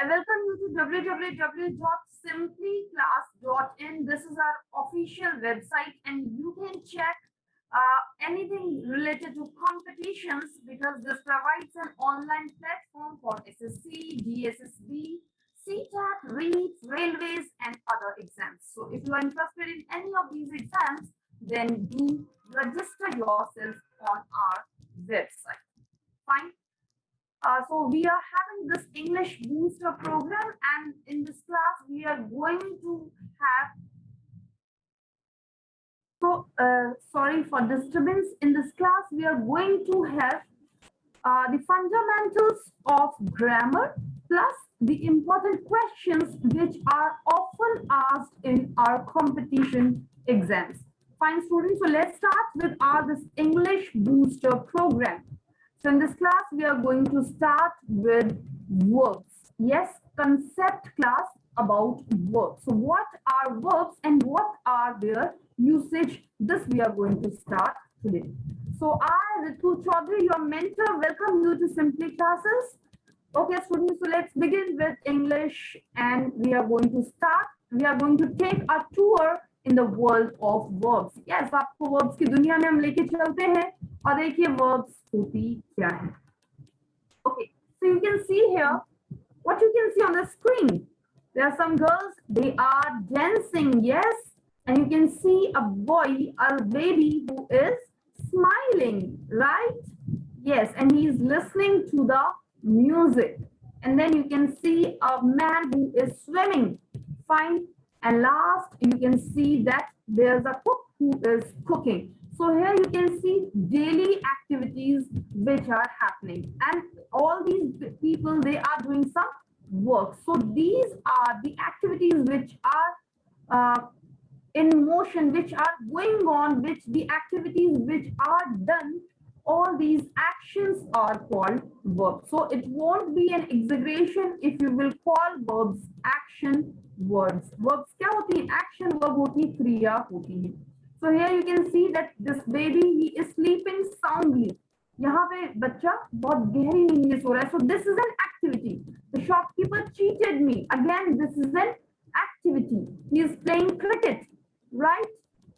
welcome you to www.simplyclass.in. This is our official website, and you can check anything related to competitions because this provides an online platform for SSC, GSSB, CTAT, REIT, railways, and other exams. So, if you are interested in any of these exams, then do register yourself on our website. Fine. So we are having this English booster program, and in this class we are going to have. Sorry for disturbance. In this class we are going to have the fundamentals of grammar plus the important questions which are often asked in our competition exams. Fine, students. So let's start with our this English booster program. So in this class, we are going to start with verbs. Yes, concept class about verbs. So what are verbs and what are their usage? This we are going to start today. So I, Ritu Chaudhary, your mentor, welcome you to Simply Classes. Okay, students, so let's begin with English and we are going to start. We are going to take a tour in the world of verbs. Yes, आपको verbs की दुनिया में हम लेके चलते हैं और देखिए verbs होती क्या है. Okay, so you can see here what you can see on the screen. There are some girls, they are dancing, yes, and you can see a boy, a baby who is smiling, right? Yes, and he is listening to the music. And then you can see a man who is swimming. Fine. And last, you can see that there's a cook who is cooking. So here you can see daily activities which are happening. And all these people, they are doing some work. So these are the activities which are in motion, which are going on, which the activities which are done, all these actions are called verbs. So it won't be an exaggeration if you will call verbs action words. Verbs क्या होती है? Action verb होती है, क्रिया होती है. So here you can see that this baby, he is sleeping soundly. यहाँ पे बच्चा बहुत गहरी नींद में सो रहा है. So this is an activity. The shopkeeper cheated me. Again, this is an activity. He is playing cricket. Right?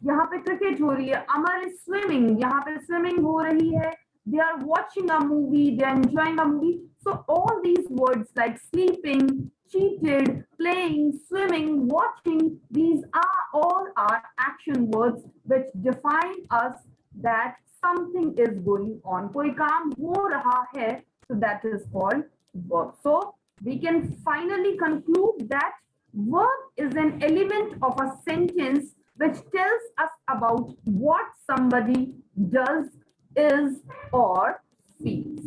यहाँ पे क्रिकेट हो रही है. अमर is swimming. यहाँ पे swimming हो रही है. They are watching a movie. They are enjoying a movie. So all these words like sleeping, cheated, playing, swimming, watching, these are all our action words which define us that something is going on. कोई काम हो रहा है, so that is called verb. So we can finally conclude that verb is an element of a sentence which tells us about what somebody does, is, or feels.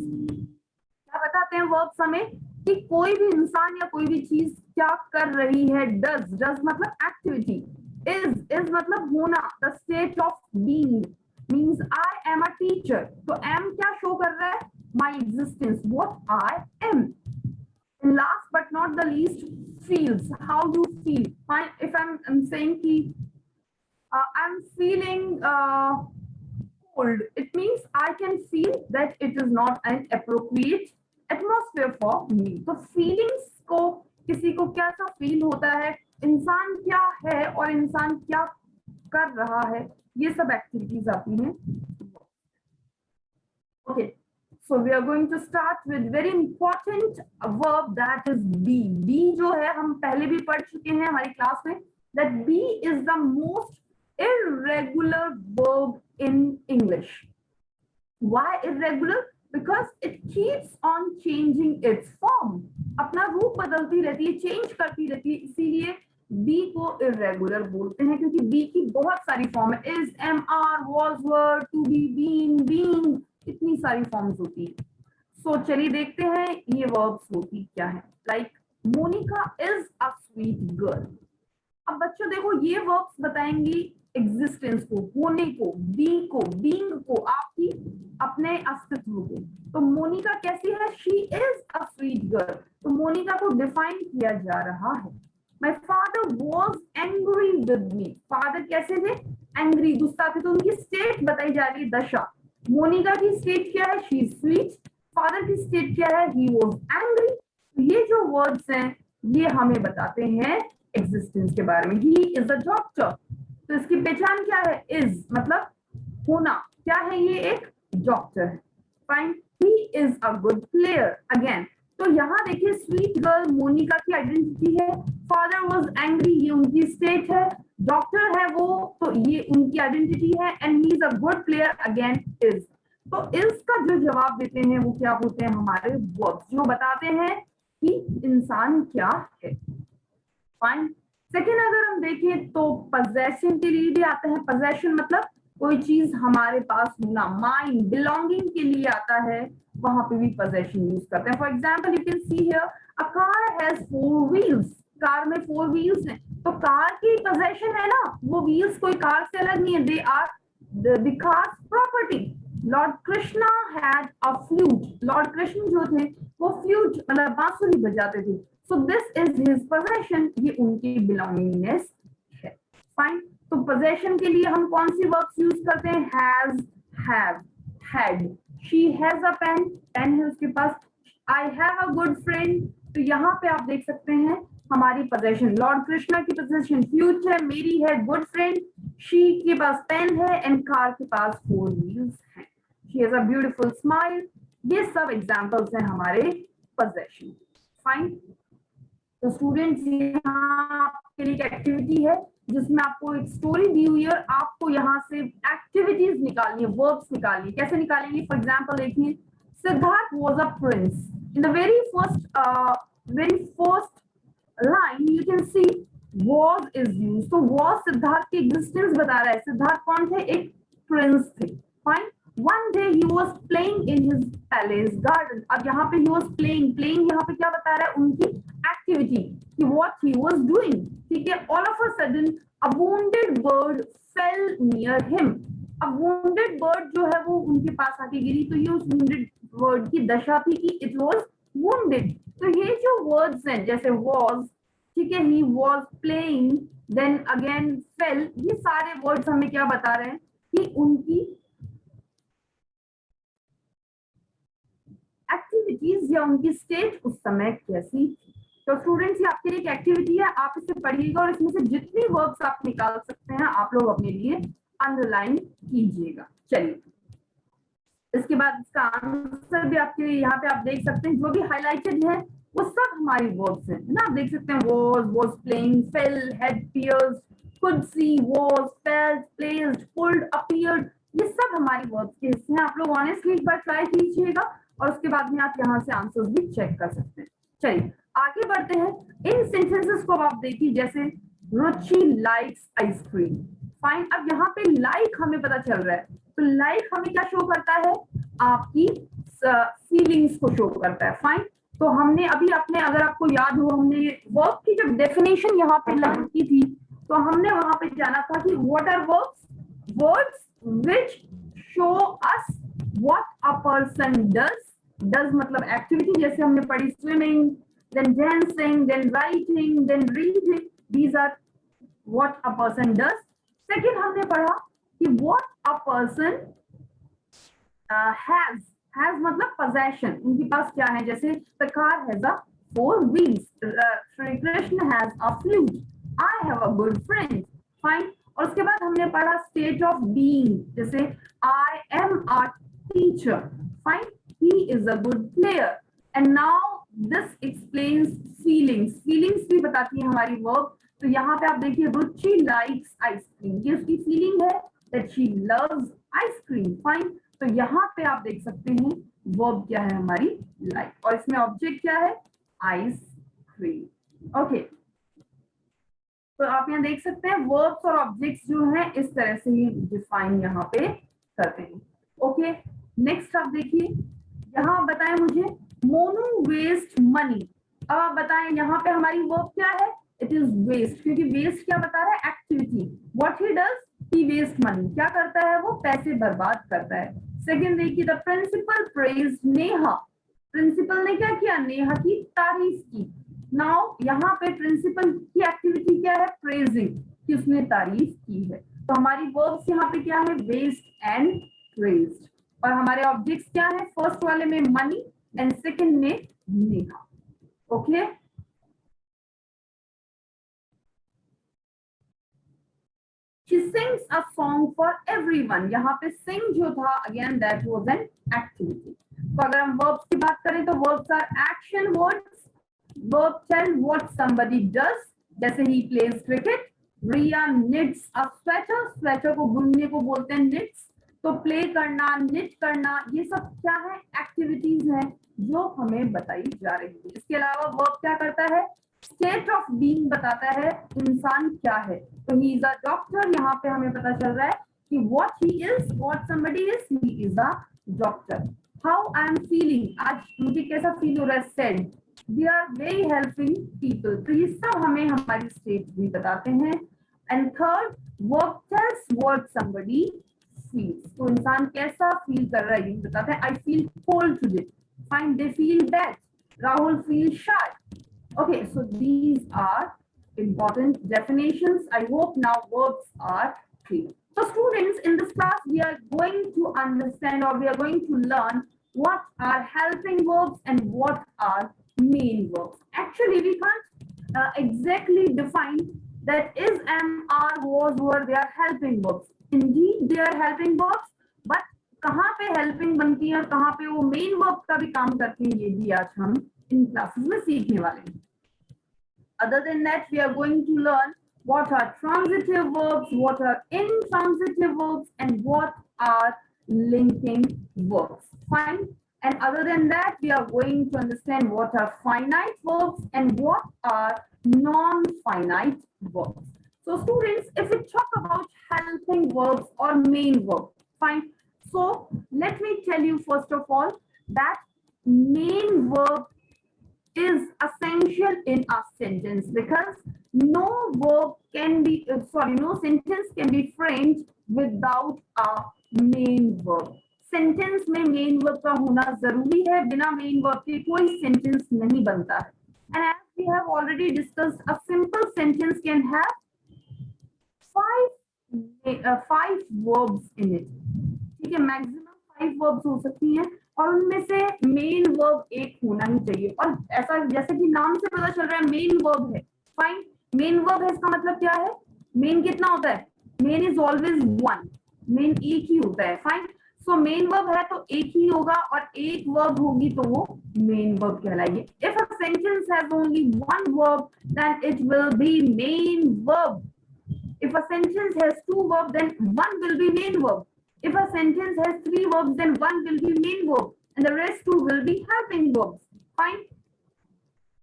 क्या बताते हैं verbs हमें कि कोई भी इंसान या कोई भी चीज क्या कर रही है. does मतलब activity, is मतलब होना. the state of being means I am a teacher. तो am क्या show कर रहा है? my existence, what I am. And last but not the least, feels, how you feel. If I'm saying कि I'm feeling cold, it means I can feel that it is not an appropriate atmosphere for me. तो feelings को किसी को कैसा feel होता है, इंसान क्या है और इंसान क्या कर रहा है, ये सब activities आती हैं. Okay, so we are going to start with very important verb, that is be. Be जो है हम पहले भी पढ़ चुके हैं हमारी क्लास में, that be is the most irregular verb in English. Why irregular? Because it keeps on changing its form. अपना रूप बदलती रहती है, change करती रहती है, इसीलिए be को irregular बोलते हैं क्योंकि be की बहुत सारी फॉर्म है. is, am, are, was, were, to be, been, being, इतनी सारी फॉर्म्स होती है. So चलिए देखते हैं ये verbs होती क्या है. Like Monica is a sweet girl. अब बच्चों देखो ये वर्ब्स बताएंगी एग्जिस्टेंस को, होने को, बी को, बीइंग को, आपकी अपने अस्तित्व को. तो मोनिका कैसी है? She is a sweet girl. तो मोनिका को डिफाइन किया जा रहा है. My father was angry with me. Father कैसे थे? एंग्री, गुस्सा थे. तो उनकी स्टेट बताई जा रही है, दशा. मोनिका की स्टेट क्या है? She is sweet. फादर की स्टेट क्या है? He was angry. तो ये जो वर्ड्स हैं ये हमें बताते हैं एग्जिस्टेंस के बारे में। ही इज अ डॉक्टर, तो इसकी पहचान क्या है? इज मतलब होना, क्या है? ये एक डॉक्टर है। Fine. He is a good player. Again, तो यहाँ देखिए स्वीट गर्ल मोनिका की आइडेंटिटी है, फादर वाज एंग्री ये उनकी स्टेट है, डॉक्टर है वो तो ये उनकी आइडेंटिटी है, and he is a good player again is. तो इज का जो जवाब देते हैं वो क्या होते हैं? हमारे वर्ब्स जो बताते हैं कि इंसान क्या है। फाइन। सेकेंड अगर हम देखें तो पजेशन के लिए भी आते हैं। पजेशन मतलब कोई चीज हमारे पास होना, माइंड बिलोंगिंग के लिए आता है, वहां पे भी पजेशन यूज करते हैं। For example you can see here a car has 4 wheels, car में 4 व्हील्स हैं, तो कार की पजेशन है ना, वो व्हील्स कोई कार से अलग नहीं है, they are the cars property. Lord Krishna had a flute, lord Krishna जो थे वो फ्लूट मतलब बांसुरी बजाते थे, so this is his possession, ये उनकी बिलोंगिंगनेस है। फाइन। तो पोजेशन के लिए हम कौन सी वर्ब्स यूज करते हैं? Has, have, had. She has a pen, pen है उसके पास। I have a good friend, तो यहाँ पे आप देख सकते हैं हमारी पोजेशन, लॉर्ड कृष्णा की पोजेशन फ्लूट है, मेरी है गुड फ्रेंड, शी के पास पेन है, एंड कार के पास 4 व्हील्स हैं। She has a beautiful smile. ये सब एग्जांपल्स हैं हमारे पोजेशन। फाइन। तो स्टूडेंट्स यहाँ आपके लिए एक एक्टिविटी है जिसमें आपको एक स्टोरी दी हुई है और आपको यहाँ से एक्टिविटीज निकालनी है, वर्ब्स निकालनी है। कैसे निकालेंगे? फॉर एग्जांपल देखिए, Siddharth was a prince. In the very first line you can C was is used, तो was सिद्धार्थ की एग्जिस्टेंस बता रहा है। सिद्धार्थ कौन थे? एक प्रिंस थे। Fine. One day he was playing in his palace garden, अब यहाँ पे he was playing, playing यहाँ पे क्या बता रहा है? उनकी एक्टिविटी कि what he was doing, ठीक है। All of a sudden a wounded bird fell near him, अब wounded bird जो है वो उनके पास आके गिरी, तो ये उस wounded bird की दशा थी कि it was wounded। तो ये जो words हैं जैसे was, ठीक है, he was playing, then again fell, ये सारे वर्ड्स हमें क्या बता रहे हैं कि उनकी एक्टिविटीज या उनकी स्टेट उस समय कैसी थी। तो स्टूडेंट्स ये आपके लिए एक एक्टिविटी है, आप इसे पढ़िएगा और इसमें से जितनी वर्ब्स आप निकाल सकते हैं आप लोग अपने लिए अंडरलाइन कीजिएगा। चलिए, इसके बाद इसका आंसर भी आपके लिए यहाँ पे आप देख सकते हैं, जो भी हाईलाइटेड है वो सब हमारी वर्ब्स हैं ना। आप देख सकते हैं was playing, fell, had pierced, could see, was, felt, placed, pulled, appeared, ये सब हमारी वर्ब्स के हिस्से हैं। आप लोग ऑनेस्टली एक बार ट्राई कीजिएगा और उसके बाद में आप यहाँ से आंसर्स भी चेक कर सकते हैं। चलिए आगे बढ़ते हैं। इन सेंटेंसेस को आप देखिए, जैसे रुचि लाइक्स आइसक्रीम। फाइन। अब यहाँ पे लाइक हमें पता चल रहा है, तो लाइक हमें क्या शो करता है? आपकी फीलिंग्स को शो करता है। फाइन। तो हमने अभी अपने, अगर आपको याद हो, हमने वर्ब की जब डेफिनेशन यहाँ पे लर्न की थी, तो हमने वहां पे जाना था कि what are verbs? Words which show us what a person does. Does मतलब एक्टिविटी, जैसे हमने पढ़ी swimming, then dancing, then writing, then reading, these are what a person does. Second हमने पढ़ा कि व्हाट अ पर्सन हैज मतलब possession, उनके पास क्या है, जैसे the car has a 4 wheels, Shri Krishna has a flute, I have a good friend. Fine. और उसके बाद हमने पढ़ा state of being, जैसे I am a teacher. Fine. He is a good player. And now this explains feelings. Feelings भी बताती है हमारी verb। तो यहाँ पे आप देखिए रुचि likes ice cream, ये उसकी feeling है that she loves ice cream. Fine. तो यहाँ पे आप देख सकते हैं वर्ब क्या है हमारी लाइक, और इसमें ऑब्जेक्ट क्या है? आइसक्रीम। ओके, तो आप यहाँ देख सकते हैं वर्ब्स और ऑब्जेक्ट्स जो हैं इस तरह से ही डिफाइन यहाँ पे करते हैं। ओके, नेक्स्ट आप देखिए, यहाँ बताएं मुझे मोनू वेस्ट मनी। अब आप बताएं यहाँ पे हमारी वर्ब क्या है? इट इज वेस्ट, क्योंकि वेस्ट क्या बता रहा है? Activity. What he does? He waste money, क्या करता है वो? पैसे बर्बाद करता है। सेकेंड देखिए, the principal praise Neha, principal ने क्या किया? नेहा की तारीफ की। नाउ यहाँ पे प्रिंसिपल की एक्टिविटी क्या है? प्रेजिंग, कि उसने तारीफ की है। तो हमारी वर्ब्स यहाँ पे क्या है? Waste and praised. और हमारे ऑब्जेक्ट्स क्या है? फर्स्ट वाले में मनी एंड सेकेंड में Neha. Okay, she sings a song for everyone. यहाँ पे sing जो था again that was an activity. तो अगर हम verbs की बात करें तो verbs are action words. Verb tell what somebody does. जैसे he plays cricket. Ria knits a sweater. Sweater को बुनने को बोलते हैं knits. तो play करना, knit करना, ये सब क्या है? Activities हैं जो हमें बताई जा रही है. इसके अलावा verb क्या करता है? स्टेट ऑफ बीइंग बताता है इंसान क्या है. तो ही इज अ डॉक्टर. यहाँ पे हमें पता चल रहा है कि what he is, what somebody is, he is a doctor. How I am feeling, आज मुझे कैसा फील हो रहा है. Said we are very helping people. तो ये सब हमें हमारी स्टेट भी बताते हैं. And third, verb tells what somebody feels. तो इंसान कैसा फील कर रहा है ये बताते हैं. I feel cold today. Fine, they feel bad. Rahul feels shy. Okay, so these are important definitions. I hope now verbs are clear. So students, in this class, we are going to understand, or we are going to learn what are helping verbs and what are main verbs. Actually, we can't exactly define that is, am, are, was, were, they are helping verbs. Indeed, they are helping verbs, but कहाँ पे helping बनती है और कहाँ पे वो main verb का भी काम करती है, ये भी आज हम इन क्लासेस में सीखने वाले हैं. Other than that, we are going to learn what are transitive verbs, what are intransitive verbs, and what are linking verbs. Fine. And other than that, we are going to understand what are finite verbs and what are non-finite verbs. So students, if we talk about helping verbs or main verbs, fine. So let me tell you first of all that main verb is essential in a sentence because no verb can be no sentence can be framed without a main verb. Sentence में main verb का होना जरूरी है. बिना main verb के कोई sentence नहीं बनता है. And as we have already discussed, a simple sentence can have five verbs in it. ठीक है, maximum 5 verbs हो सकती हैं और उनमें से मेन वर्ब एक होना ही चाहिए. और ऐसा जैसे कि नाम से पता चल रहा है मेन वर्ब है. फाइन, मेन वर्ब है, इसका मतलब क्या है? मेन कितना होता है? Main is always one. Main एक ही होता है. फाइन. सो मेन वर्ब है तो एक ही होगा और एक वर्ब होगी तो वो मेन वर्ब कहलाएगी. If a sentence has only one verb then it will be main verb. If a sentence has 2 verbs, then one will be main verb. If a sentence has 3 verbs, then one will be main verb, and the rest 2 will be helping verbs. Fine.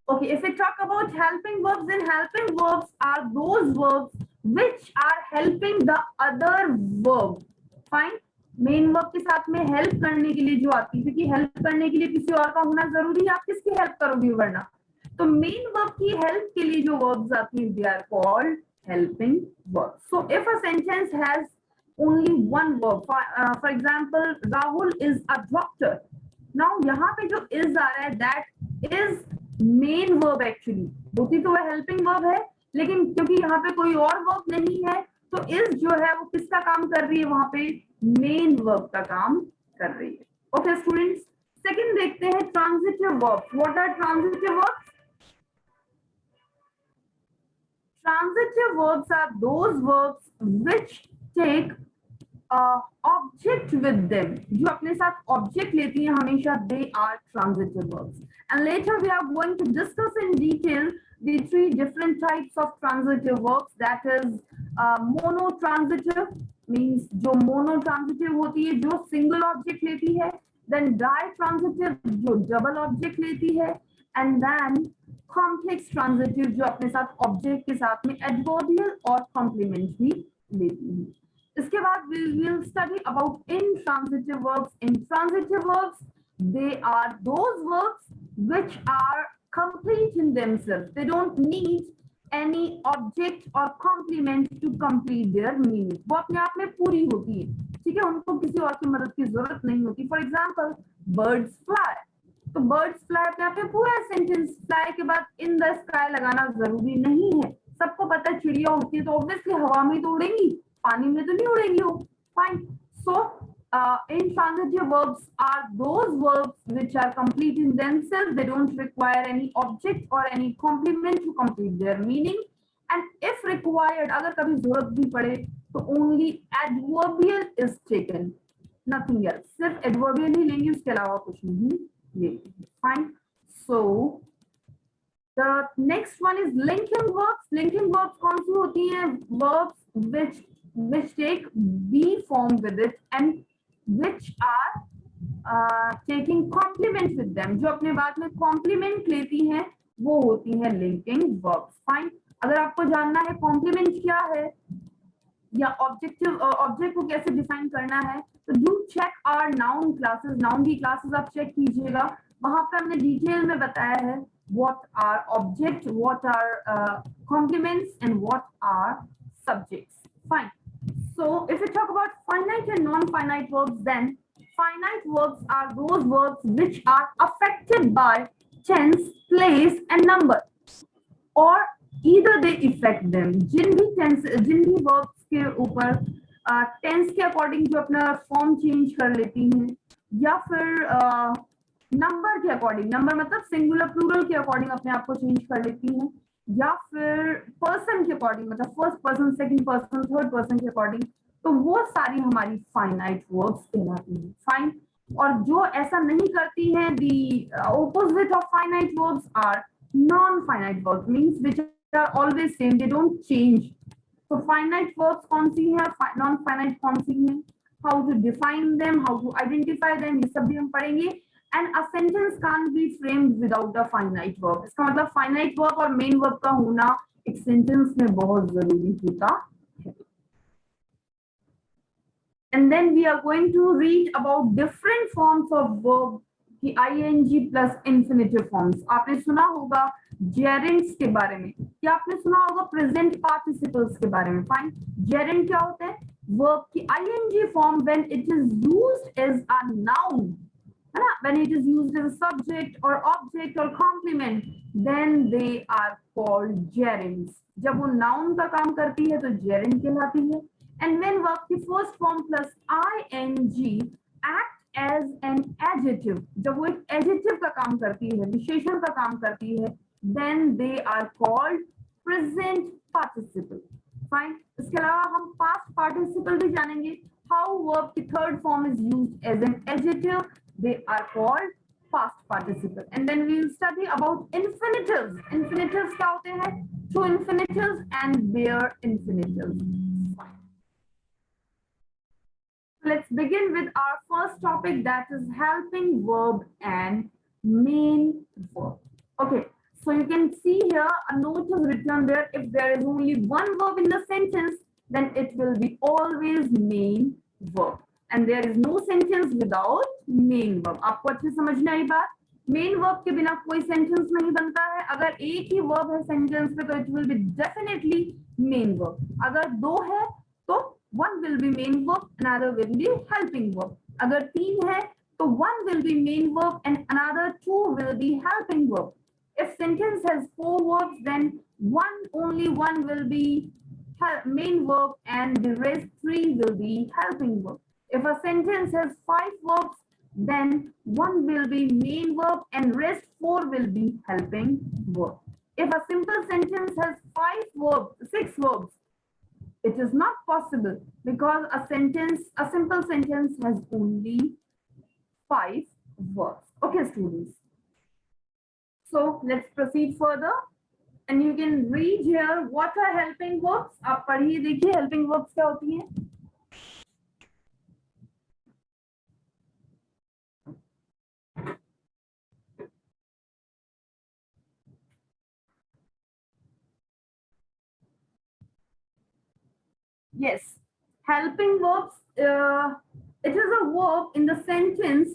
Okay, if we talk about helping verbs, then helping verbs are those verbs which are helping the other verb. Fine. Main verb के साथ में help करने के लिए जो आती है, क्योंकि हेल्प करने के लिए किसी और का होना जरूरी है. आप किसकी हेल्प करोगे वरना. तो मेन वर्ब की हेल्प के लिए जो वर्ब्स आती हैं, they are called helping verbs. So if a sentence has only one verb, for example, Rahul is a doctor. Now यहाँ पे जो is आ रहा है, that is main verb actually. होती तो वह helping verb है, लेकिन क्योंकि यहाँ पे कोई और verb नहीं है, तो is जो है वो किसका काम कर रही है? वहां पे main verb का काम कर रही है. Okay students, second देखते हैं transitive verbs. What are transitive verbs? Transitive verbs are those verbs which take object with them. जो अपने साथ object लेती हैं हमेशा, they are transitive verbs. And later we are going to discuss in detail the 3 different types of transitive verbs. That is monotransitive, means जो monotransitive होती है, जो single object लेती है. Then ditransitive, जो double object लेती है. And then कॉम्प्लेक्स ट्रांजिटिव, जो अपने साथ ऑब्जेक्ट के साथ में एडवर्बियल और कॉम्प्लीमेंट भी लेती है. इसके बाद we will study about intransitive verbs. Intransitive verbs, they are those verbs which are complete in themselves. They don't need any object or complement to complete their meaning. वो अपने आप में पूरी होती है. ठीक है, उनको किसी और की मदद की जरूरत नहीं होती. For example, birds fly. तो बर्ड्स फ्लाई पे आपने पूरा सेंटेंस फ्लाई के बाद इन द स्काई लगाना जरूरी नहीं है. सबको पता है चिड़िया उड़ती है तो ऑब्वियसली हवा में तो उड़ेंगी, पानी में तो नहीं उड़ेंगी वो. Fine. So intransitive verbs are those verbs which are complete in themselves. They don't require any object or any complement to complete their meaning. And if required, अगर कभी जरूरत भी पड़े तो only adverbial is taken, nothing else. सिर्फ adverbial ही लेंगे, उसके अलावा कुछ नहीं लेंगे. Fine. So the next one is linking verbs. Linking verbs कौन सी होती हैं? Verbs which take be form with it and which are taking complement with them. जो अपने बाद में complement लेती हैं वो होती हैं linking verbs. Fine. अगर आपको जानना है complement क्या है या ऑब्जेक्ट को कैसे डिफाइन करना है तो do check our noun classes. Noun की क्लासेस आप चेक कीजिएगा, वहां पर हमने डिटेल में बताया है what are object, what are complements and what are subjects. Fine. So if we talk about finite and non-finite verbs, then finite verbs are those verbs which are affected by tense, place and number, or either they affect them. जिन भी verbs के ऊपर tense के according जो अपना form change कर लेती हैं या फिर नंबर के अकॉर्डिंग, नंबर मतलब सिंगुलर प्लूरल के अकॉर्डिंग अपने आप को चेंज कर लेती हैं, या फिर पर्सन के अकॉर्डिंग मतलब first person, second person, third person के अकॉर्डिंग, तो वो सारी हमारी फाइनाइट वर्ब्स कहलाती हैं. फाइन. और जो ऐसा नहीं करती हैं, the opposite of finite verbs are non finite verbs, means which are always same, they don't change. तो फाइनाइट वर्ब्स कौन सी है, नॉन फाइनाइट कौन सी है, how to define them, how to identify them, ये सब भी हम पढ़ेंगे. And a sentence can't be framed without a finite verb. इसका मतलब फाइनाइट वर्ब और मेन वर्ब का होना एक सेंटेंस में बहुत जरूरी होता है. And then we are going to read about different forms of verb की ing plus infinitive forms. आपने सुना होगा gerunds के बारे में, या आपने सुना होगा present participles के बारे में. Fine. Gerund क्या होता है? Verb की ing form when it is used as a noun, है ना? When it is used as a subject or object or complement, then they are called gerunds. जब वो noun का काम करती है तो gerund कहलाती है. And when verb की first form plus ing act as an adjective, जब वो एक adjective का काम करती है, विशेषण का काम करती है, then they are called present participle. Fine. इसके अलावा हम past participle भी जानेंगे. How verb की third form is used as an adjective, they are called past participle. And then we will study about infinitives. Infinitives क्या होते हैं? True infinitives and bare infinitives. Let's begin with our first topic, that is helping verb and main verb. Okay, so you can see here a note is written there. If there is only one verb in the sentence, then it will be always main verb. And there is no sentence without main verb. आपको अच्छे समझना है बात. Main verb के बिना कोई sentence नहीं बनता है. अगर एक ही वर्ब है सेंटेंस में तो it will be definitely main verb. अगर दो है तो one will be main verb, another will be helping verb. अगर तीन है तो one will be main verb and another two will be helping verb. If sentence has four verbs, then only one will be main verb and the rest three will be helping verb. If a sentence has five verbs, then one will be main verb and rest four will be helping verb. If a simple sentence has six verbs, it is not possible because a simple sentence has only five verbs. Okay, students. So let's proceed further. And you can read here what are helping verbs. आप पढ़िए देखिए helping verbs क्या होती हैं. Yes, helping verbs, it is a verb in the sentence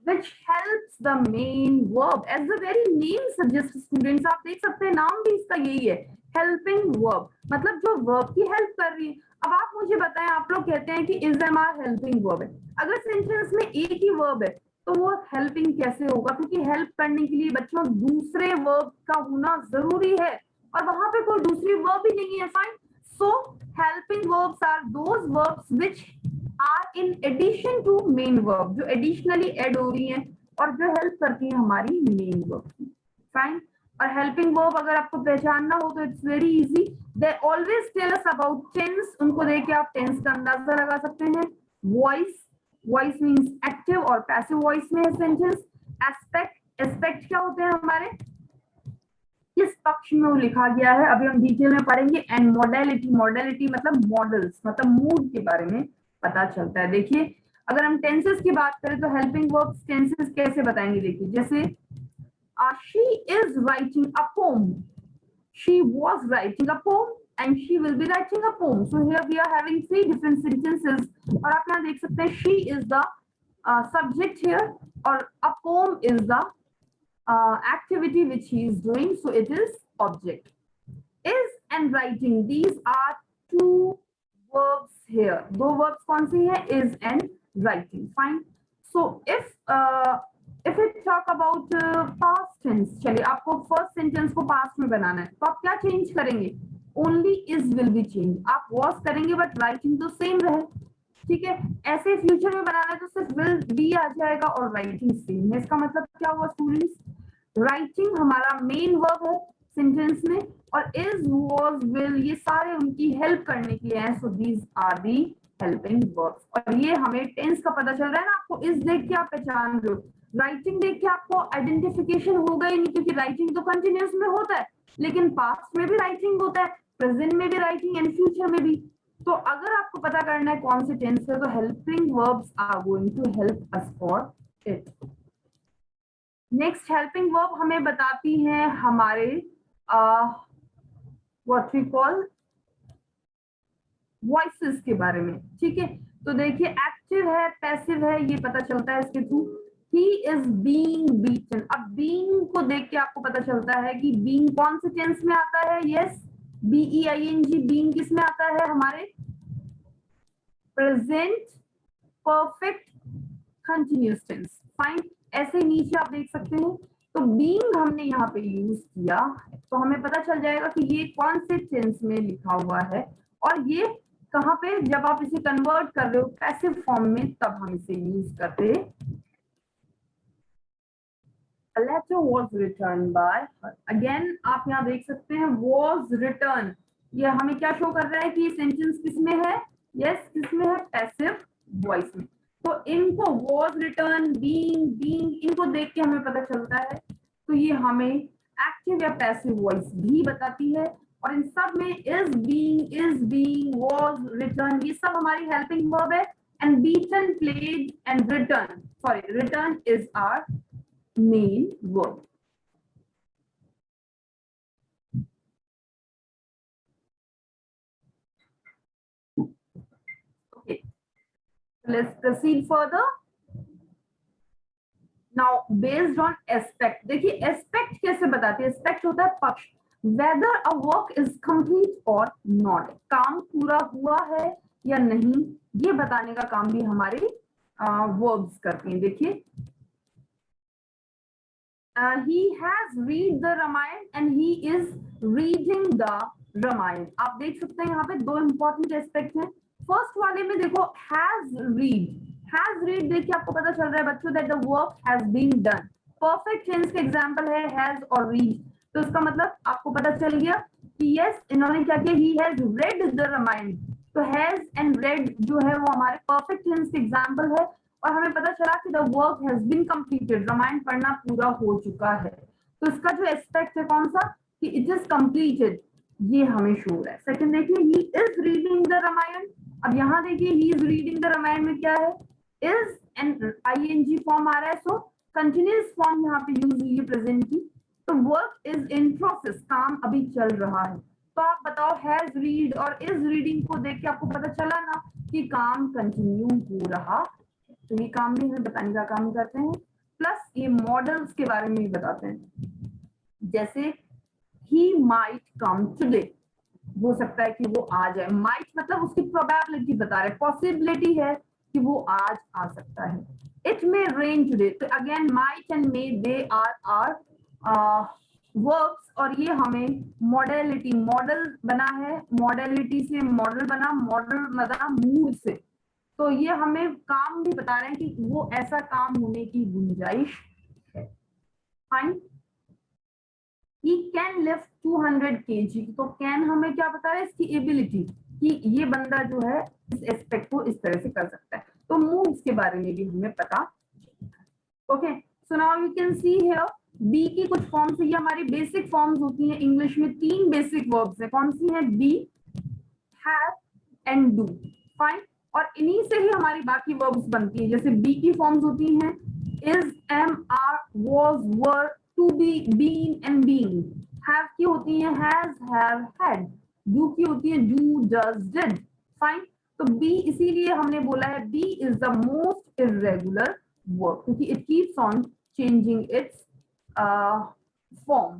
which helps the main verb. As the very name suggests, students, आप देख सकते हैं नाम भी इसका यही है, helping verb, मतलब जो verb की help कर रही है. अब आप मुझे बताएं, आप लोग कहते हैं कि is am are helping verb है. अगर sentence में एक ही verb है तो वो helping कैसे होगा? क्योंकि help करने के लिए बच्चों दूसरे verb का होना जरूरी है और वहां पे कोई दूसरी verb ही नहीं है. Fine. So helping verbs are those verbs which are in addition to main verb, जो एडिशनली ऐड हो रही है और जो हेल्प करती है हमारी मेन वर्ब। फाइन। और हेल्पिंग वर्ब अगर आपको पहचानना हो तो it's very easy, they always tell us about tense. उनको देख के आप टेंस का अंदाजा लगा सकते हैं। वॉइस, वॉइस मींस एक्टिव और पैसिव वॉइस में है सेंटेंस। एस्पेक्ट, एस्पेक्ट क्या होते हैं हमारे, किस पक्ष में वो लिखा गया है, अभी हम डिटेल में पढ़ेंगे। एंड मॉडलिटी, मॉडलिटी मतलब मॉडल्स, मतलब मूड के बारे में पता चलता है। देखिए अगर हम टेंसेस की बात करें तो हेल्पिंग वर्ब्स टेंसेस कैसे बताएंगे, देखिए जैसे she is writing a poem, she was writing a poem and she will be writing a poem. So here we are having three different sentences और आप यहाँ देख सकते हैं she is the subject here और a poem is the activity which he is doing, so it is object. Is and writing, these are two verbs here. दो verbs कौन सी है, is and writing. Fine. So if we talk about past tense, चलिए आपको first sentence को past में बनाना है तो आप क्या change करेंगे, only is will be changed. आप was करेंगे but writing तो same रहे, ठीक है। ऐसे फ्यूचर में बनाना है तो सिर्फ will be आ जाएगा और राइटिंग सेम है। इसका मतलब क्या हुआ स्टूडेंट्स, राइटिंग हमारा मेन वर्ब है सेंटेंस में और इज वाज विल ये सारे उनकी हेल्प करने के लिए हैं। So these are the helping verbs. और ये हमें टेंस का पता चल रहा है ना, आपको इस देख के आप पहचान रहे हो, राइटिंग देख के आपको आइडेंटिफिकेशन होगा ही नहीं, क्योंकि राइटिंग तो कंटिन्यूस में होता है लेकिन पास्ट में भी राइटिंग होता है, प्रेजेंट में भी राइटिंग एंड फ्यूचर में भी। तो अगर आपको पता करना है कौन से टेंस है तो helping verbs are going to help us for it. Next helping verb हमें बताती हैं हमारे व्हाट वी कॉल वॉइसेस के बारे में, ठीक है। तो देखिए एक्टिव है, पैसिव है, ये पता चलता है इसके through. He is being beaten, अब बीइंग को देख के आपको पता चलता है कि बीइंग कौन से टेंस में आता है, यस बीईआईएनजी, बीइंग किस में आता है, हमारे present perfect continuous tense. Fine. ऐसे नीचे आप देख सकते हैं तो बीइंग हमने यहाँ पे यूज किया तो हमें पता चल जाएगा कि ये कौन से टेंस में लिखा हुआ है और ये कहाँ पे, जब आप इसे कन्वर्ट कर रहे हो पैसिव फॉर्म में तब हम इसे यूज करते हैं। A letter was returned by her. Again आप यहाँ देख सकते हैं was returned, ये हमें क्या शो कर रहा है कि सेंटेंस किसमें है, यस किसमें है, पैसिव वॉइस में। तो इनको was returned, being इनको देख के हमें पता चलता है तो ये हमें एक्टिव या पैसिव वॉइस भी बताती है। और इन सब में is being was returned ये सब हमारी हेल्पिंग वर्ब है। And beaten, played and return is our main verb. Okay, let's proceed further. Now based on aspect, देखिए aspect कैसे बताते हैं, aspect होता है पक्ष, whether a work is complete or not, काम पूरा हुआ है या नहीं ये बताने का काम भी हमारे verbs करती हैं। देखिए he has read the Ramayana and he is reading the Ramayana। आप देख सकते हैं यहाँ पे दो इंपॉर्टेंट एस्पेक्ट हैं। फर्स्ट वाले में देखो हैज रीड देख के आपको पता चल रहा है बच्चों that the work has been done. Perfect tense के एग्जांपल है हैज और रीड, तो इसका मतलब आपको पता चल गया कि यस इन्होंने क्या किया, he has read the Ramayana. तो हैज एंड रेड जो है वो हमारे परफेक्ट टेंस के एग्जांपल है और हमें पता चला कि the work has been completed, Ramayana पढ़ना पूरा हो चुका है। तो इसका जो एस्पेक्ट है कौन सा, कि इट इज कंप्लीटेड, ये हमें शो हो रहा है। सेकंड देखिए he is reading the Ramayana, अब यहाँ देखिए he is reading the Ramayana में क्या है, इज एंड आईएनजी फॉर्म आ रहा है, सो कंटिन्यूअस फॉर्म यहाँ पे यूज हुई है प्रेजेंट की। तो वर्क इज इन प्रोसेस, काम अभी चल रहा है। तो आप बताओ हैज रीड और इज रीडिंग को देख के आपको पता चला ना कि काम कंटिन्यू हो रहा, तो ये काम भी हमें बताने का काम करते हैं। प्लस ये मॉडल्स के बारे में भी बताते हैं, जैसे he might come today, हो सकता है कि वो आ जाए। might मतलब उसकी प्रोबेबिलिटी बता रहे, पॉसिबिलिटी है कि वो आज आ सकता है। it may rain today, तो again might and may they are verbs और ये हमें मॉडलिटी, मॉडल बना है, मॉडलिटी से मॉडल बना, मॉडल बना मूड से। तो ये हमें काम भी बता रहे हैं कि वो ऐसा काम होने की गुंजाइश है। Fine, he can lift 200 kg, तो कैन हमें क्या बता रहा है, इसकी एबिलिटी कि ये बंदा जो है इस एस्पेक्ट को इस तरह से कर सकता है। तो मूव्स के बारे में भी हमें पता। Okay, so now you can see here be की कुछ फॉर्म्स, ये हमारी बेसिक फॉर्म्स होती हैं इंग्लिश में। 3 बेसिक वर्ब्स है, कौन सी है, be, have and do. Fine, और इन्हीं से ही हमारी बाकी वर्ब्स बनती है। जैसे बी की फॉर्म्स होती हैं is, am, are, was, were, to be, been and being. Have की होती है हैज, हैव, हैड। डू की होती है डू, डज, डिड। फाइन, तो बी इसीलिए हमने बोला है be is the most irregular verb, क्योंकि it keeps on changing its form.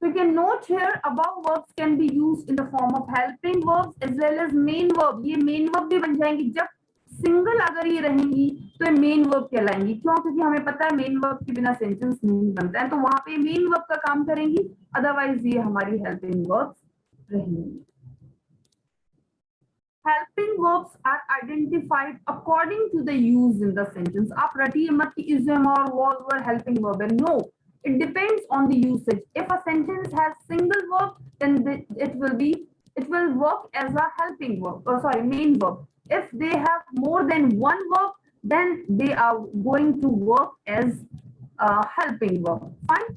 So you can note here above verbs can be used in the form of helping verbs as well as main verb. ये main verb भी बन जाएंगी, जब single अगर ये रहेंगी तो ये मेन वर्ब कहलाएंगी। क्यों, क्योंकि हमें पता है मेन वर्ब के बिना सेंटेंस नहीं बनता है, तो वहां पे मेन वर्ब का काम करेंगी, अदरवाइज ये हमारी हेल्पिंग वर्ब्स रहेंगी। Helping verbs are identified according to the use in the sentence. आप रटिए मत कि is, am or was were helping verb है, no, it depends on the usage. If a sentence has single verb, then it will work as a helping verb, or sorry, main verb. If they have more than one verb, then they are going to work as a helping verb. Fine.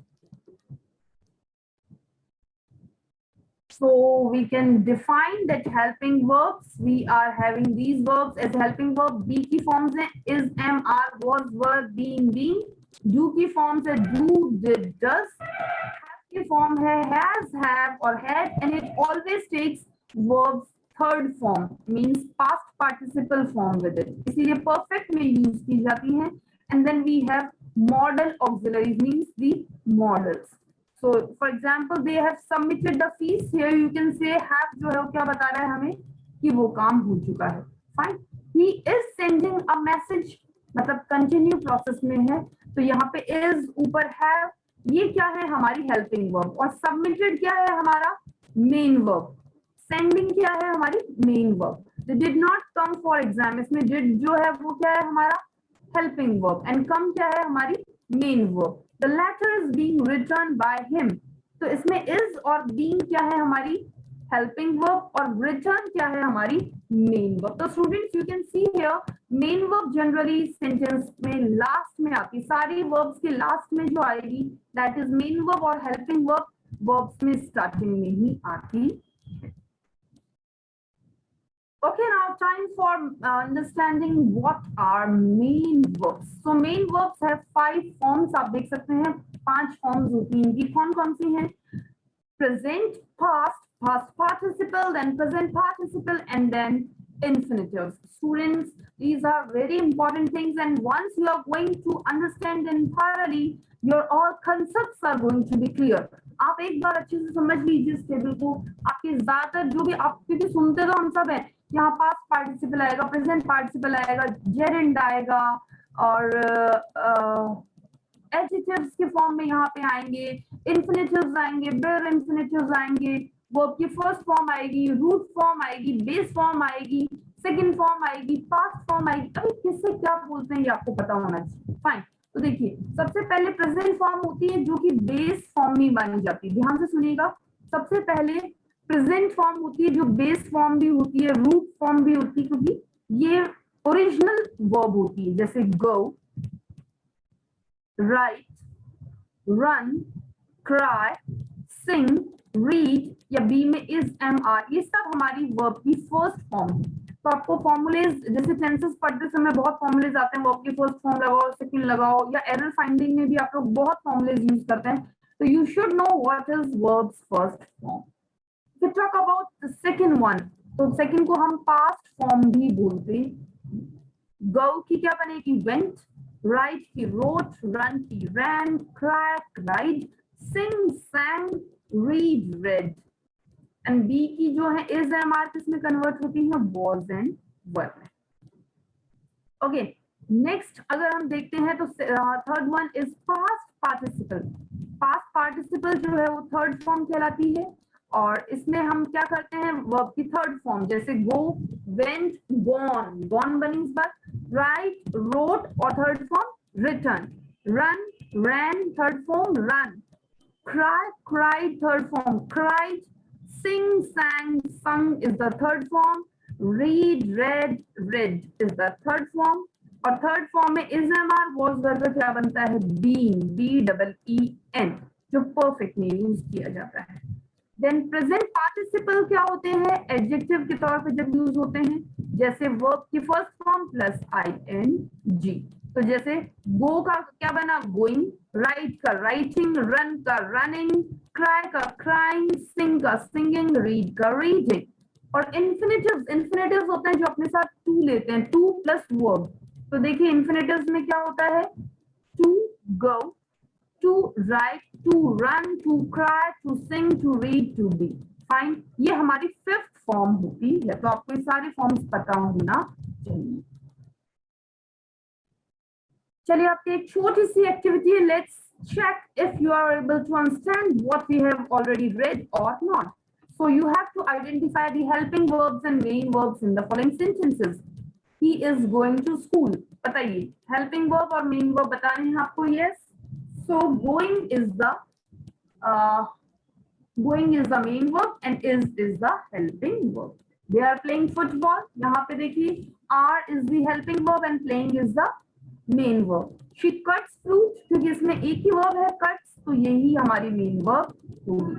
So we can define that helping verbs. We are having these verbs as helping verb. Be की forms है is, am, are, was, were, being, being. Do की forms है do, did, does. Have की form है has, have और had, and it always takes verbs third form, means past participle form with it. इसीलिए perfect में use की जाती हैं. And then we have model auxiliaries, means the models. So for example, they have submitted the fees. Here you can say have जो है वो क्या बता रहा है हमें कि वो काम हो चुका है। Fine. He is sending a message, मतलब continue process में है, तो यहाँ पे is ऊपर have, ये क्या है हमारी helping verb, और submitted क्या है हमारा main verb, sending क्या है हमारी main verb. They did not come for exam, इसमें did जो है वो क्या है हमारा helping verb, and come क्या है हमारी main verb. The letter is being written by him. तो इसमें is और being क्या है हमारी helping verb, और written क्या है हमारी main verb. तो students you can see here main verb generally sentence में last में आती, सारी verbs के last में जो आएगी that is main verb, और helping verb verbs में starting में ही आती है। Okay, now time for understanding what are main verbs. So main verbs have 5 forms. आप देख सकते हैं 5 forms होती हैं। इनकी कौन सी हैं? Present, past, past participle, then present participle, and then infinitives. Students, these are very important things, and once you are going to understand them thoroughly, your all concepts are going to be clear. आप एक बार अच्छे से समझ लीजिए इस table को, आपके ज्यादातर जो भी आप क्योंकि सुनते तो हम सब हैं, यहाँ पास्ट पार्टिसिपल आएगा, प्रेजेंट पार्टिसिपल आएगा, जेरेंड आएगा, और एडजेक्टिव्स के फॉर्म में यहाँ पे आएंगे, इन्फिनिटिव्स आएंगे, बेयर इन्फिनिटिव्स आएंगे, वर्ब की फर्स्ट फॉर्म आएगी, रूट फॉर्म आएगी, बेस फॉर्म आएगी, सेकंड फॉर्म आएगी, पास्ट फॉर्म आएगी। अभी किससे क्या बोलते हैं ये आपको पता होना चाहिए। फाइन, तो देखिए सबसे पहले प्रेजेंट फॉर्म होती है जो कि बेस फॉर्म में बन जाती है। ध्यान से सुनिएगा, सबसे पहले प्रेजेंट फॉर्म होती है जो बेस फॉर्म भी होती है, रूट फॉर्म भी होती है, क्योंकि ये ओरिजिनल वर्ब होती है, जैसे गो, राइट, रन, क्राई, सिंग, रीड, या बी में इज, एम, आर, ये सब हमारी वर्ब की फर्स्ट फॉर्म है। तो आपको फॉर्मूलेज जैसे टेंसेस पढ़ते समय बहुत फॉर्मूलेज आते हैं, वर्ब की फर्स्ट फॉर्म लगाओ, सेकंड लगाओ, या एरर फाइंडिंग में भी आप लोग बहुत फॉर्मूलेज यूज करते हैं। तो you should know what is verbs first form. To talk about the second one, तो second को हम past form भी बोलते हैं। Go की क्या बनेगी went, write की wrote, run की ran, cry cried, sing sang, read read, and B की जो है is, am, are किसमें कन्वर्ट होती है was and were। Okay, next अगर हम देखते हैं तो third one is past participle. Past participle जो है वो थर्ड फॉर्म कहलाती है, और इसमें हम क्या करते हैं वर्ब की थर्ड फॉर्म, जैसे गो went, gone. Gone means but write, wrote or third form written. Run, ran, third form run. Cry, cried, third form cried. Sing, sang, sung is the third form. Read, read, read is the third form. और third form में is am are was verb का क्या बनता है been, BEEN, जो perfect में use किया जाता है। देन प्रेजेंट पार्टिसिपल क्या होते हैं, एडजेक्टिव के तौर पे जब यूज होते हैं, जैसे वर्ब की फर्स्ट फॉर्म प्लस ING। तो जैसे गो का क्या बना गोइंग, राइट का राइटिंग, रन का रनिंग, क्राई का क्राइंग, सिंग का सिंगिंग, रीड का रीडिंग। और इन्फिनेटिव्स होते हैं जो अपने साथ टू लेते हैं, टू प्लस वर्ब। तो देखिए इन्फिनेटिव्स में क्या होता है, to go, to write, to run, to cry, to sing, to read, to be. Fine, ये हमारी फिफ्थ फॉर्म होती है। तो आपको ये सारी फॉर्म्स पता होना चाहिए। चलिए आपकी एक छोटी सी एक्टिविटी है, let's check if you are able to understand what we have already read or not. So you have to identify the helping verbs and main verbs in the following sentences. He is going to school. बताइए helping verb और main verb बताने हैं आपको। Yes. So going is the main verb and is the helping verb. They are playing football. यहाँ पे देखिए are is the helping verb and playing is the main verb. She cuts fruit, क्योंकि इसमें एक ही verb है cuts, तो यही हमारी मेन वर्ब होगी।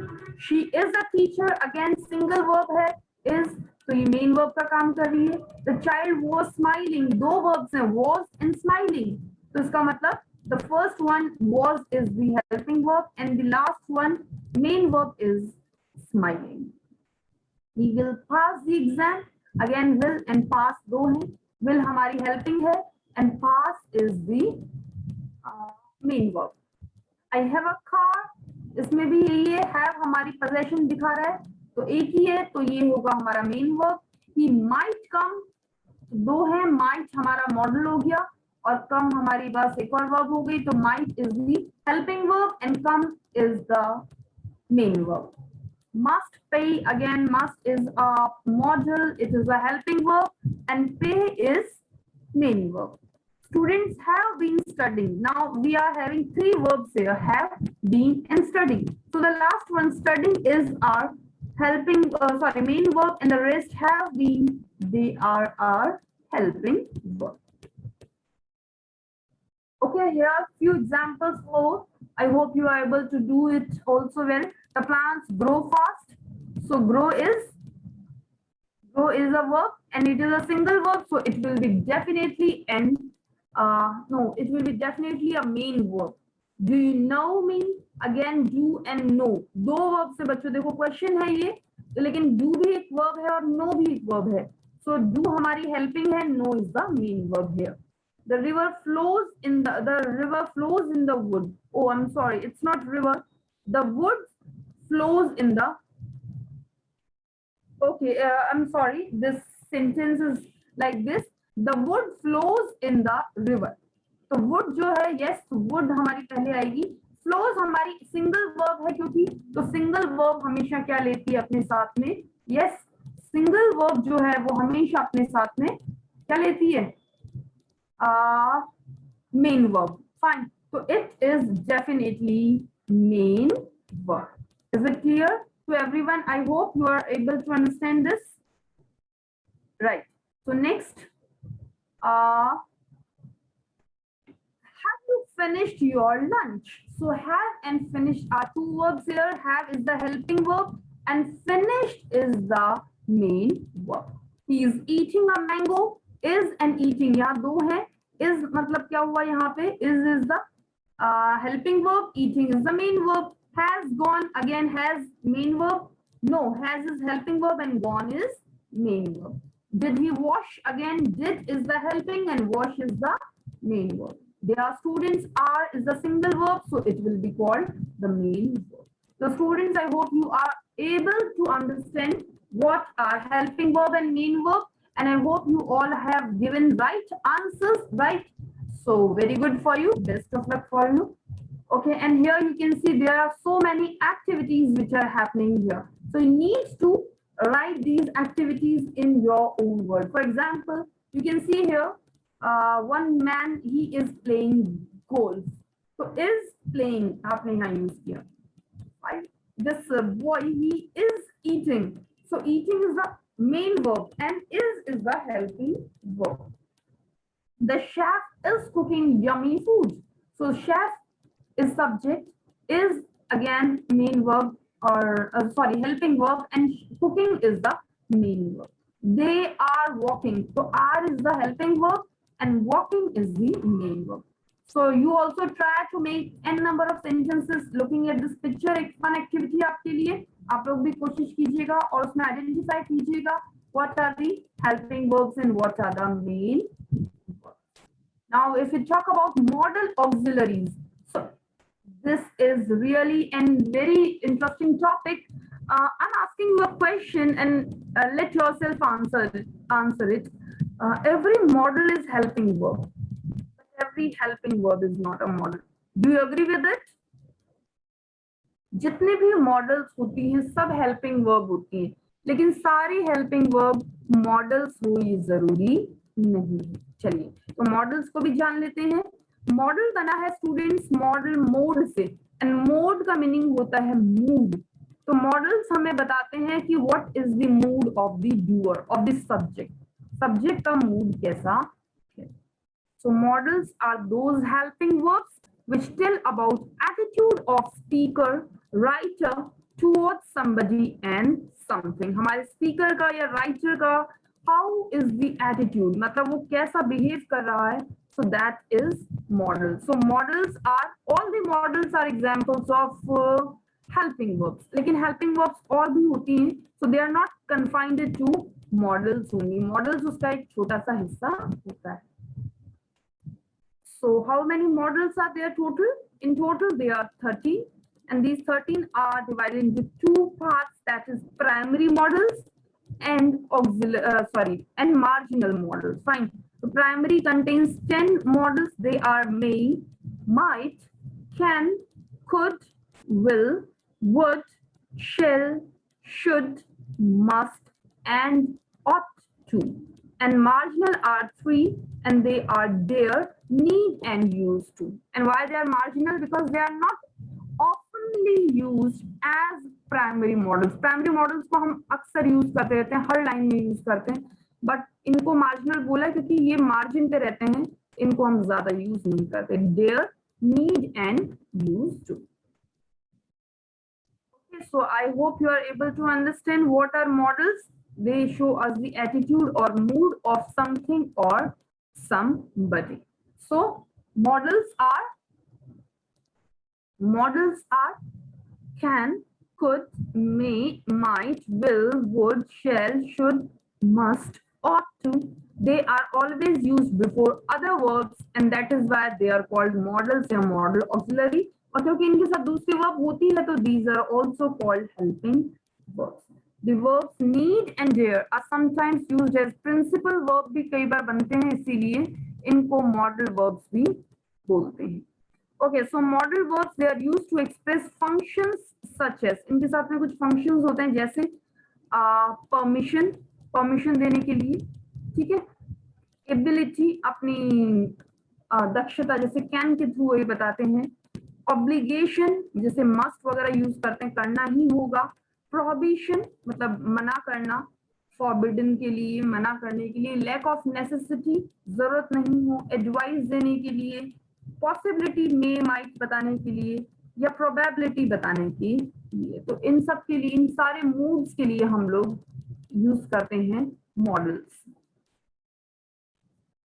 She is a teacher, again single verb है इज, तो ये मेन वर्ब का काम कर रही है। द चाइल्ड वाज स्माइलिंग, दो वर्ब्स हैं वाज एंड स्माइलिंग, तो इसका मतलब the first one was is the helping verb and the last one main verb is smiling. He will pass the exam, again will and pass दो हैं, will हमारी helping है and pass is the main verb. I have a car, इसमें भी यही है, have हमारी possession दिखा रहा है तो एक ही है, तो ये होगा हमारा main verb। He might come, दो है, might हमारा मॉडल हो गया और come हमारी बस एक और verb हो गई, तो might is the helping verb and come is the main verb। Must pay, again must is a model, it is a helping verb and pay is main verb। Students have been studying. Now we are having three verbs here, have, been and studying. So the last one studying is our helping main verb and the rest have been, they are our helping verb. Okay, here are few examples for, I hope you are able to do it also well. The plants grow fast. So grow is a verb and it is a single verb, so it will be definitely it will be definitely a main verb। Do you know me, again do and know, दो verb से बच्चों देखो question है ये, तो लेकिन do भी एक वर्ब है और know भी एक वर्ब है, so do हमारी helping है, know is the main verb here। The river flows in the wood। Oh, I'm sorry, it's not river, the wood flows in the, okay, I'm sorry, this sentence is like this, the wood flows in the river। तो wood जो है, yes, wood हमारी पहले आएगी, flows हमारी single verb है, क्योंकि तो सिंगल वर्ब हमेशा क्या लेती है अपने साथ में, yes, सिंगल वर्ब जो है वो हमेशा अपने साथ में क्या लेती है, मेन वर्ब। फाइन, तो it is definitely main verb. Is it clear to everyone? I hope you are able to understand this, right? So next, have you finished your lunch? So have and finished are two verbs here. Have is the helping verb and finished is the main verb। He is eating a mango, is and eating यहाँ दो है, is मतलब क्या हुआ यहाँ पे, is the helping verb, eating is the main verb। Has gone, again has main verb, no, has is helping verb and gone is main verb। Did he wash, again did is the helping and wash is the main verb। There are students, are is the single verb, so it will be called the main verb। So students, I hope you are able to understand what are helping verb and main verb, and I hope you all have given right answers, right? So very good for you, best of luck for you। Okay, and here you can see there are so many activities which are happening here, so you need to write these activities in your own word. For example, you can see here, one man, he is playing golf. So is playing, आपने यहाँ use किया. Right? This boy, he is eating. So eating is the main verb and is the helping verb. The chef is cooking yummy food. So chef is subject, is again main verb, or sorry, helping verb, and cooking is the main verb. They are walking. So are is the helping verb and walking is the main verb. So you also try to make n number of sentences looking at this picture. एक fun activity आपके लिए, आप लोग भी कोशिश कीजिएगा और उसमें identify कीजिएगा what are the helping verbs and what are the main verbs. Now, if we talk about modal auxiliaries, so this is really a very interesting topic. I'm asking you a question and let yourself answer it. Every modal is helping verb, but every helping verb is not a modal. Do you agree with it? जितने भी models होती हैं सब helping verb होती हैं, लेकिन सारी helping verb models हो ये जरूरी नहीं है. चलिए तो मॉडल्स को भी जान लेते हैं. मॉडल बना है स्टूडेंट्स मॉडल मोड से, एंड मोड का मीनिंग होता है मूड. तो मॉडल्स हमें बताते हैं कि what is the mood of the doer, of the subject. Subject का मूड कैसा है. So modals are those helping verbs which tell about attitude of speaker, writer towards somebody and something. हमारे speaker का या writer का how is the attitude, मतलब वो कैसा behave कर रहा है. So that is model. So models are, all the models are examples of helping verbs. लेकिन helping verbs और भी होती हैं. So they are not confined to models only. Models उसका एक छोटा सा हिस्सा होता है. So how many models are there total? In total, there are 13, and these 13 are divided into two parts. That is primary models and and marginal models. Fine. So primary contains 10 models. They are may, might, can, could, will, would, shall, should, must, and ought to. And marginal are 3, and they are dare, need, and used to. And why they are marginal? Because they are not oftenly used as primary models. Primary models को हम अक्सर use करते रहते हैं, हर line में use करते हैं, but इनको मार्जिनल बोला क्योंकि ये मार्जिन पे रहते हैं, इनको हम ज्यादा यूज नहीं करते. Dare, need, and used to. Okay, so I hope you are able to understand what are models. They show us the attitude or mood of something or somebody. So models are can, could, may, might, will, would, shall, should, must, ought to. They are always used before other verbs, and that is why they are called modals or modal auxiliary. और क्योंकि इनके साथ दूसरी verb होती है तो these are also called helping verbs. The verbs need and dare are sometimes used as principal verb भी कई बार बनते हैं, इसीलिए इनको modal verbs भी बोलते हैं. Okay, so modal verbs, they are used to express functions such as, इनके साथ में कुछ functions होते हैं जैसे permission देने के लिए, ठीक है, ability अपनी दक्षता जैसे can के थ्रू वही बताते हैं, obligation जैसे must वगैरह यूज करते हैं, करना ही होगा, prohibition मतलब मना करना, forbidden के लिए मना करने के लिए, lack of necessity जरूरत नहीं हो, advice देने के लिए, possibility may might बताने के लिए, या probability बताने के लिए. तो इन सब के लिए, इन सारे moods के लिए हम लोग यूज करते हैं models.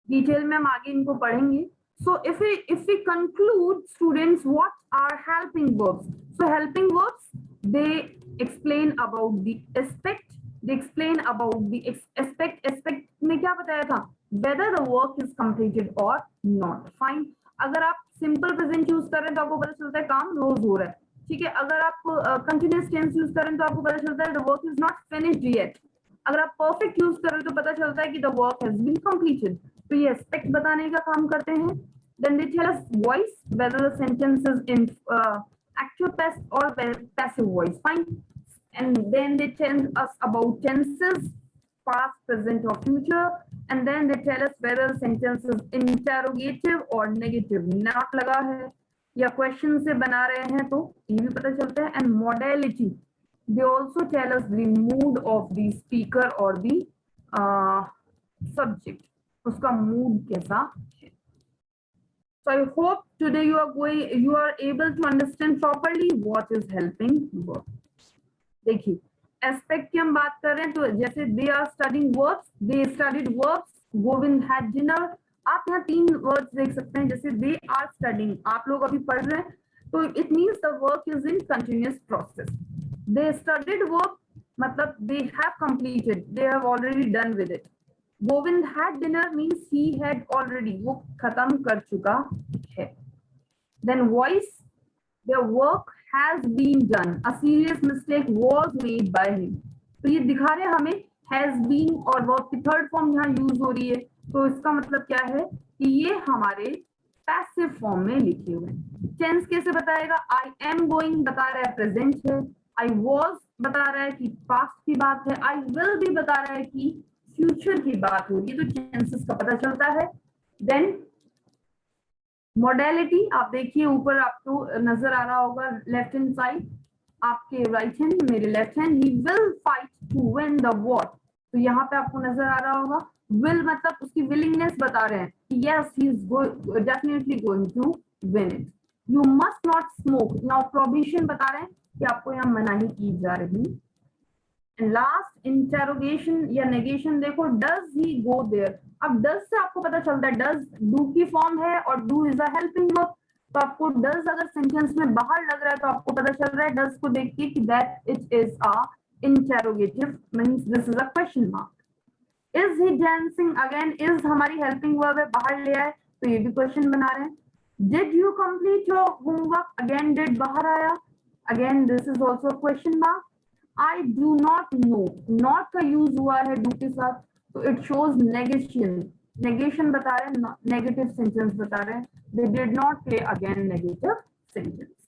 डिटेल में हम आगे इनको पढ़ेंगे. So if we conclude, students, what are helping verbs? So helping verbs, they explain about the aspect. They explain about the aspect. Aspect में क्या बताया था? Whether the work is completed or not. Fine. अगर आप simple present use कर रहे हैं तो आपको पता चलता है काम रोज हो रहा है, ठीक है. अगर आप continuous tense यूज कर रहे हैं तो आपको पता चलता है the work is not finished yet. अगर आप perfect यूज कर रहे हो तो पता चलता है कि the work has been completed. तो ये aspect बताने का काम करते हैं. Then they tell us voice, whether the sentence is in actual past or passive voice. Fine. and then they tell us about tenses, past, present or future, and then they tell us whether the sentence is interrogative or negative, not लगा है या question से बना रहे हैं, तो ये भी पता चलता है. And modality, they also tell us the mood of the speaker or the subject, उसका mood कैसा है. So I hope today you are able to understand properly what is helping verb. देखिए एस्पेक्ट की हम बात कर रहे हैं, तो जैसे they are studying verbs, they studied verbs, Govind had dinner. आप यहाँ 3 वर्ड्स देख सकते हैं, जैसे दे आर स्टडिंग, आप लोग अभी पढ़ रहे हैं, तो it means the work is in continuous process. They studied work मतलब they have completed, they have already done with it. Govind had dinner means he had already, वो खत्म कर चुका है. Then voice, their work has been done, a serious mistake was made by him. तो ये दिखा रहे हैं हमें has been और वर्ब की थर्ड फॉर्म यहाँ यूज हो रही है, तो इसका मतलब क्या है कि ये हमारे पैसिव फॉर्म में लिखे हुए हैं. टेंस कैसे बताएगा? आई एम गोइंग बता रहा है प्रेजेंट है, आई वॉज बता रहा है कि पास्ट की बात है, आई विल भी बता रहा है कि फ्यूचर की बात होगी, तो टेंसेस का पता चलता है. देन मॉडलिटी, आप देखिए ऊपर आपको नजर आ रहा होगा लेफ्ट हैंड साइड, आपके राइट हैंड, मेरे left hand. He will fight to win the war, तो यहाँ पे आपको नजर आ रहा होगा विल मतलब उसकी विलिंगनेस बता रहे हैं कि yes he is definitely going to win it. You must not smoke, now prohibition बता रहे हैं कि आपको यहाँ मनाही की जा रही. लास्ट इंटेरोगेशन या नेगेशन, देखो डज ही गो देयर. अब डज से आपको पता चलता है डज डू की फॉर्म है और do is a helping verb, तो आपको डज अगर सेंटेंस में बाहर लग रहा है तो आपको पता चल रहा है डज को देख के कि that it is a interrogative, means this is a question mark. Is he dancing, again is हमारी हेल्पिंग वर्ब है, बाहर ले आए तो ये भी क्वेश्चन बना रहे हैं. Did you complete your homework, again did बाहर आया, again this is also question mark. I do not know, not का यूज हुआ है डू के साथ, तो इट शोज नेगेशन, नेगेशन बता रहे हैं, नेगेटिव सेंटेंस बता रहे हैं. They did not play, again negative sentence.